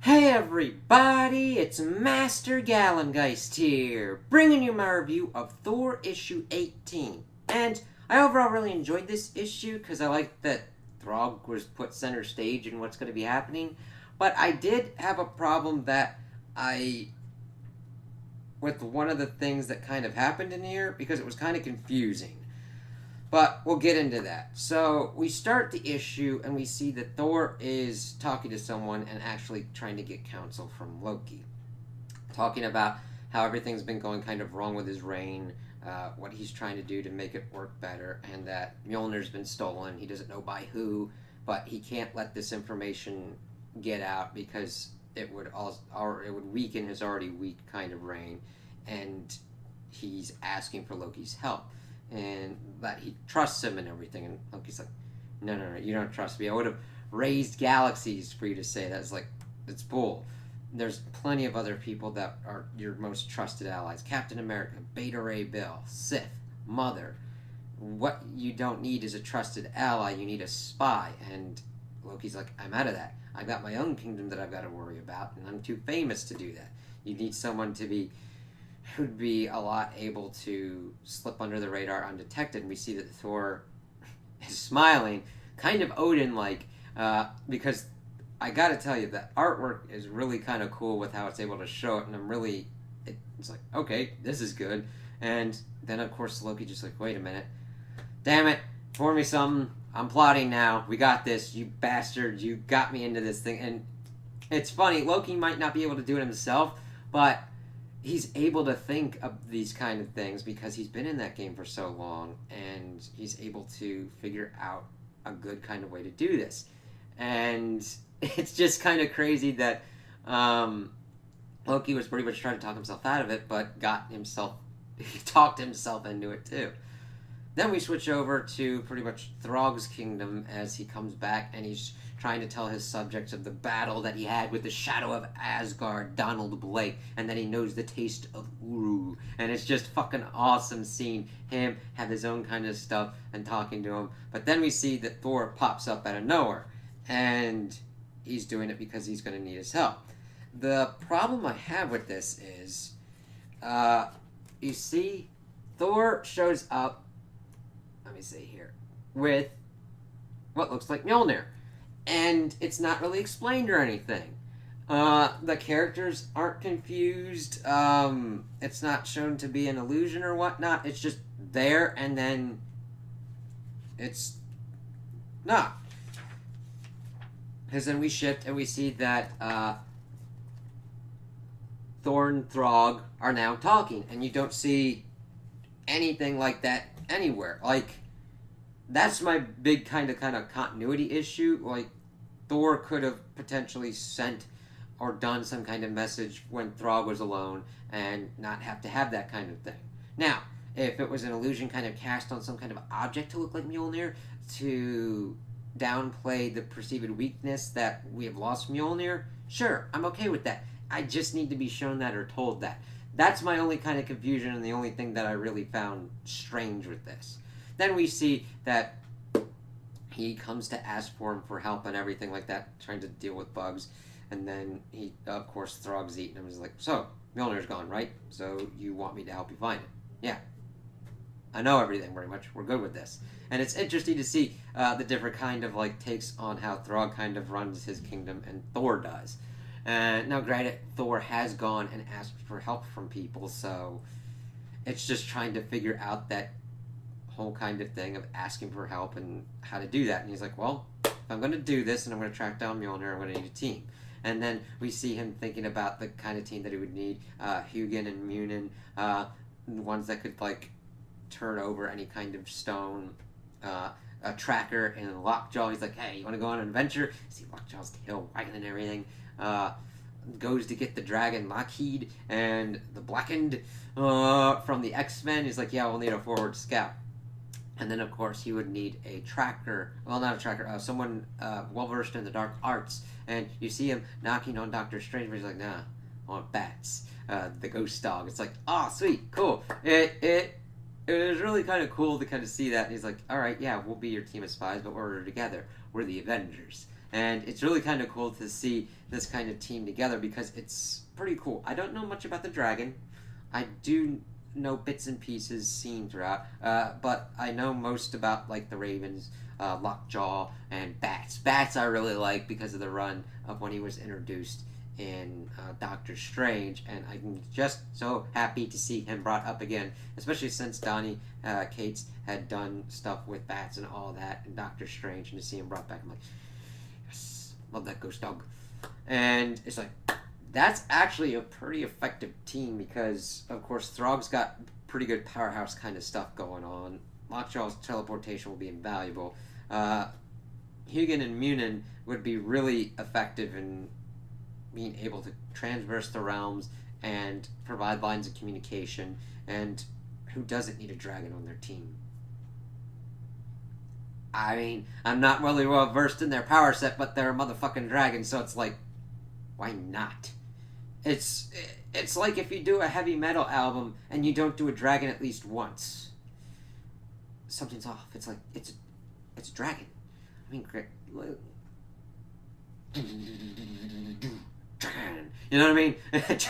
Hey everybody, it's Master Gallengeist here, bringing you my review of Thor issue 18. And I overall really enjoyed this issue because I liked that Throg was put center stage in what's going to be happening. But I did have a problem with one of the things that kind of happened in here because it was kind of confusing. But we'll get into that. So we start the issue and we see that Thor is talking to someone and actually trying to get counsel from Loki. Talking about how everything's been going kind of wrong with his reign, what he's trying to do to make it work better, and that Mjolnir's been stolen. He doesn't know by who, but he can't let this information get out because it would weaken his already weak kind of reign, and he's asking for Loki's help. And that he trusts him and everything. And Loki's like, no, you don't trust me. I would have raised galaxies for you to say that. It's like, it's bull. There's plenty of other people that are your most trusted allies. Captain America, Beta Ray Bill, Sif, Mother. What you don't need is a trusted ally. You need a spy. And Loki's like, I'm out of that. I've got my own kingdom that I've got to worry about, and I'm too famous to do that. You need someone who'd be a lot able to slip under the radar undetected. And we see that Thor is smiling, kind of Odin-like, because I gotta tell you, that artwork is really kind of cool with how it's able to show it, and it's like, okay, this is good. And then, of course, Loki just like, wait a minute. Damn it, pour me something. I'm plotting now. We got this, you bastard. You got me into this thing. And it's funny, Loki might not be able to do it himself, but he's able to think of these kind of things because he's been in that game for so long, and he's able to figure out a good kind of way to do this. And it's just kind of crazy that Loki was pretty much trying to talk himself out of it, but he talked himself into it too. Then we switch over to pretty much Throg's kingdom as he comes back, and he's trying to tell his subjects of the battle that he had with the Shadow of Asgard, Donald Blake, and that he knows the taste of Uru. And it's just fucking awesome seeing him have his own kind of stuff and talking to him. But then we see that Thor pops up out of nowhere, and he's doing it because he's going to need his help. The problem I have with this is, you see, Thor shows up, let me see here, with what looks like Mjolnir. And it's not really explained or anything. The characters aren't confused. It's not shown to be an illusion or whatnot. It's just there, and then it's not. Because then we shift and we see that Thor and Throg are now talking, and you don't see anything like that anywhere. Like, that's my big kind of continuity issue. Like, Thor could have potentially sent or done some kind of message when Throg was alone and not have to have that kind of thing. Now, if it was an illusion kind of cast on some kind of object to look like Mjolnir to downplay the perceived weakness that we have lost Mjolnir, sure, I'm okay with that. I just need to be shown that or told that. That's my only kind of confusion and the only thing that I really found strange with this. Then we see that he comes to ask for him for help and everything like that, trying to deal with bugs. And then he, of course, Throg's eating him. He's like, so, Mjolnir's gone, right? So you want me to help you find it? Yeah. I know everything pretty much. We're good with this. And it's interesting to see the different kind of takes on how Throg kind of runs his kingdom and Thor does. Now, granted, Thor has gone and asked for help from people, so it's just trying to figure out that whole kind of thing of asking for help and how to do that. And he's like, well, if I'm going to do this and I'm going to track down Mjolnir, I'm going to need a team. And then we see him thinking about the kind of team that he would need, Hugin and Munin, the ones that could turn over any kind of stone, a tracker and Lockjaw. He's like, hey, you want to go on an adventure? See Lockjaw's tail wagging and everything. Goes to get the dragon Lockheed and the Blackened from the X-Men. He's like, yeah, we'll need a forward scout. And then, of course, he would need a tracker. Well, not a tracker. Someone well-versed in the dark arts. And you see him knocking on Doctor Strange, but he's like, nah, I want bats. The ghost dog. It's like, oh, sweet, cool. It was really kind of cool to kind of see that. And he's like, all right, yeah, we'll be your team of spies, but we're together. We're the Avengers. And it's really kind of cool to see this kind of team together because it's pretty cool. I don't know much about the dragon. I do know bits and pieces seen throughout, but I know most about like the ravens, lockjaw, and bats. Bats I really like because of the run of when he was introduced in Doctor Strange, and I'm just so happy to see him brought up again, especially since Donny Cates had done stuff with bats and all that in Doctor Strange, and to see him brought back, I'm like, yes, love that ghost dog. And it's like, that's actually a pretty effective team because, of course, Throg's got pretty good powerhouse kind of stuff going on. Lockjaw's teleportation will be invaluable. Hugin and Munin would be really effective in being able to transverse the realms and provide lines of communication. And who doesn't need a dragon on their team? I mean, I'm not really well versed in their power set, but they're a motherfucking dragon, so it's like, why not? It's like if you do a heavy metal album and you don't do a dragon at least once. Something's off. It's like, it's a dragon. I mean, great. You know what I mean? It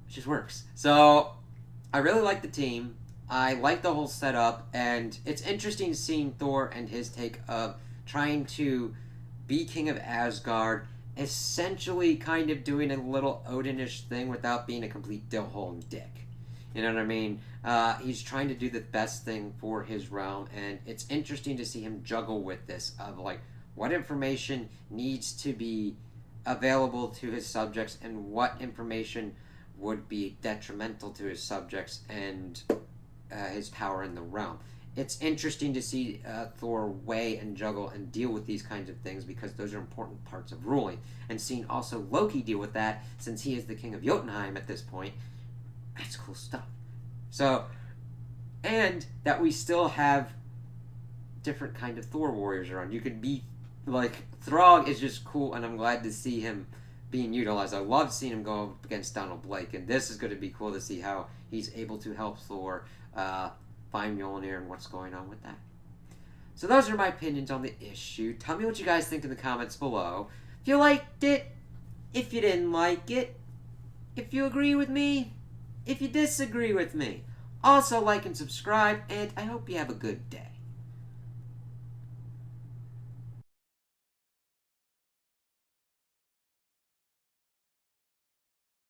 just works. So, I really like the team. I like the whole setup, and it's interesting seeing Thor and his take of trying to be king of Asgard, essentially kind of doing a little Odinish thing without being a complete dillhole and dick. You know what I mean? He's trying to do the best thing for his realm, and it's interesting to see him juggle with this of like what information needs to be available to his subjects and what information would be detrimental to his subjects and his power in the realm. It's interesting to see Thor weigh and juggle and deal with these kinds of things because those are important parts of ruling. And seeing also Loki deal with that, since he is the king of Jotunheim at this point, that's cool stuff. So, and that we still have different kind of Thor warriors around. You could be, like, Throg is just cool, and I'm glad to see him being utilized. I love seeing him go up against Donald Blake, and this is going to be cool to see how he's able to help Thor find Mjolnir and what's going on with that. So those are my opinions on the issue. Tell me what you guys think in the comments below. If you liked it, if you didn't like it, if you agree with me, if you disagree with me. Also like and subscribe, and I hope you have a good day.